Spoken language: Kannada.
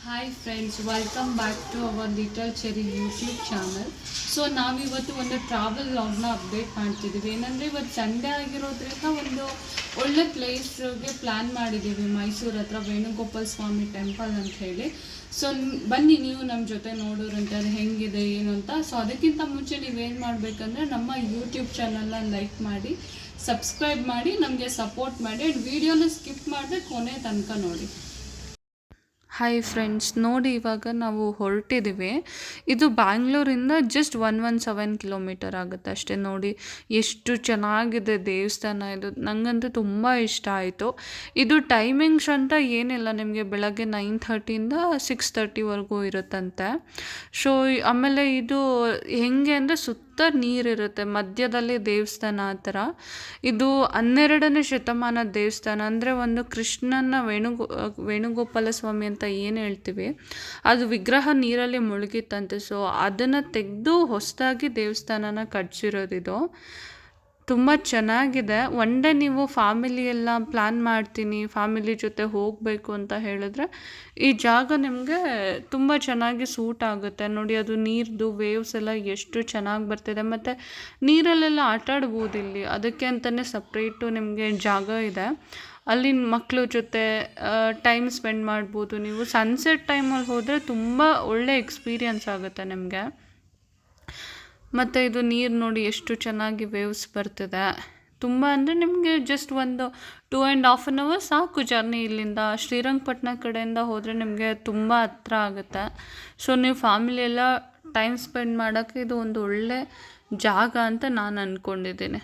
Hi friends, welcome back to our little cherry YouTube channel. So ನಾವಿವತ್ತು ಒಂದು ಟ್ರಾವೆಲ್ ವ್ಲಾಗ್ನ ಅಪ್ಡೇಟ್ ಮಾಡ್ತಿದ್ದೀವಿ. ಏನಂದರೆ ಇವತ್ತು ಸಂಡೇ ಆಗಿರೋದ್ರಿಂದ ಒಂದು ಒಳ್ಳೆ ಪ್ಲೇಸ್ಗೆ ಪ್ಲ್ಯಾನ್ ಮಾಡಿದ್ದೀವಿ. ಮೈಸೂರು ಹತ್ರ ವೇಣುಗೋಪಾಲ ಸ್ವಾಮಿ ಟೆಂಪಲ್ ಅಂತ ಹೇಳಿ. ಸೊ ಬನ್ನಿ ನೀವು ನಮ್ಮ ಜೊತೆ ನೋಡೋರಂತೆ ಅದು ಹೆಂಗಿದೆ ಏನು ಅಂತ. ಸೊ ಅದಕ್ಕಿಂತ ಮುಂಚೆ ನೀವೇನು ಮಾಡಬೇಕಂದ್ರೆ ನಮ್ಮ ಯೂಟ್ಯೂಬ್ ಚಾನಲ್ನ ಲೈಕ್ ಮಾಡಿ, ಸಬ್ಸ್ಕ್ರೈಬ್ ಮಾಡಿ, ನಮಗೆ ಸಪೋರ್ಟ್ ಮಾಡಿ. ಆ್ಯಂಡ್ ವೀಡಿಯೋನ ಸ್ಕಿಪ್ ಮಾಡದೆ ಕೊನೆ ತನಕ ನೋಡಿ. ಹಾಯ್ ಫ್ರೆಂಡ್ಸ್, ನೋಡಿ ಇವಾಗ ನಾವು ಹೊರಟಿದ್ದೀವಿ. ಇದು ಬ್ಯಾಂಗ್ಳೂರಿಂದ ಜಸ್ಟ್ 117 ಕಿಲೋಮೀಟರ್ ಆಗುತ್ತೆ ಅಷ್ಟೇ. ನೋಡಿ ಎಷ್ಟು ಚೆನ್ನಾಗಿದೆ ದೇವಸ್ಥಾನ. ಇದು ನನಗಂತೂ ತುಂಬ ಇಷ್ಟ ಆಯಿತು. ಇದು ಟೈಮಿಂಗ್ಸ್ ಅಂತ ಏನಿಲ್ಲ, ನಿಮಗೆ ಬೆಳಗ್ಗೆ 9:30ಇಂದ 6:30ವರೆಗೂ ಇರುತ್ತಂತೆ. ಸೊ ಆಮೇಲೆ ಇದು ಹೆಂಗೆ ಅಂದರೆ ಸುತ್ತ ನೀರಿರುತ್ತೆ, ಮಧ್ಯದಲ್ಲಿ ದೇವಸ್ಥಾನ ಆ ಥರ. ಇದು 12ನೇ ಶತಮಾನದ ದೇವಸ್ಥಾನ. ಅಂದರೆ ಒಂದು ಕೃಷ್ಣನ ವೇಣುಗೋಪಾಲ ಸ್ವಾಮಿ ಅಂತ ಏನು ಹೇಳ್ತೀವಿ, ಅದು ವಿಗ್ರಹ ನೀರಲ್ಲಿ ಮುಳುಗಿತ್ತಂತೆ. ಸೊ ಅದನ್ನು ತೆಗೆದು ಹೊಸದಾಗಿ ದೇವಸ್ಥಾನನ ಕಟ್ಸಿರೋದಿದು. ತುಂಬ ಚೆನ್ನಾಗಿದೆ. ಒನ್ ಡೇ ನೀವು ಫ್ಯಾಮಿಲಿ ಎಲ್ಲ ಪ್ಲ್ಯಾನ್ ಮಾಡ್ತೀನಿ, ಫ್ಯಾಮಿಲಿ ಜೊತೆ ಹೋಗಬೇಕು ಅಂತ ಹೇಳಿದ್ರೆ ಈ ಜಾಗ ನಿಮಗೆ ತುಂಬ ಚೆನ್ನಾಗಿ ಸೂಟ್ ಆಗುತ್ತೆ. ನೋಡಿ ಅದು ನೀರ್ದು ವೇವ್ಸ್ ಎಲ್ಲ ಎಷ್ಟು ಚೆನ್ನಾಗಿ ಬರ್ತಿದೆ. ಮತ್ತು ನೀರಲ್ಲೆಲ್ಲ ಆಟ ಆಡ್ಬೋದು ಇಲ್ಲಿ. ಅದಕ್ಕೆ ಅಂತಲೇ ಸಪ್ರೇಟು ನಿಮಗೆ ಜಾಗ ಇದೆ. ಅಲ್ಲಿ ಮಕ್ಕಳು ಜೊತೆ ಟೈಮ್ ಸ್ಪೆಂಡ್ ಮಾಡ್ಬೋದು. ನೀವು ಸನ್ಸೆಟ್ ಟೈಮಲ್ಲಿ ಹೋದರೆ ತುಂಬ ಒಳ್ಳೆ ಎಕ್ಸ್ಪೀರಿಯನ್ಸ್ ಆಗುತ್ತೆ ನಿಮಗೆ. ಮತ್ತು ಇದು ನೀರು ನೋಡಿ ಎಷ್ಟು ಚೆನ್ನಾಗಿ ವೇವ್ಸ್ ಬರ್ತಿದೆ. ತುಂಬ ಅಂದರೆ ನಿಮಗೆ ಜಸ್ಟ್ ಒಂದು 2.5 hours ಸಾಕು ಜರ್ನಿ. ಇಲ್ಲಿಂದ ಶ್ರೀರಂಗಪಟ್ಟಣ ಕಡೆಯಿಂದ ಹೋದರೆ ನಿಮಗೆ ತುಂಬ ಹತ್ರ ಆಗುತ್ತೆ. ಸೊ ನೀವು ಫ್ಯಾಮಿಲಿ ಎಲ್ಲ ಟೈಮ್ ಸ್ಪೆಂಡ್ ಮಾಡೋಕ್ಕೆ ಇದು ಒಂದು ಒಳ್ಳೆ ಜಾಗ ಅಂತ ನಾನು ಅಂದ್ಕೊಂಡಿದ್ದೀನಿ.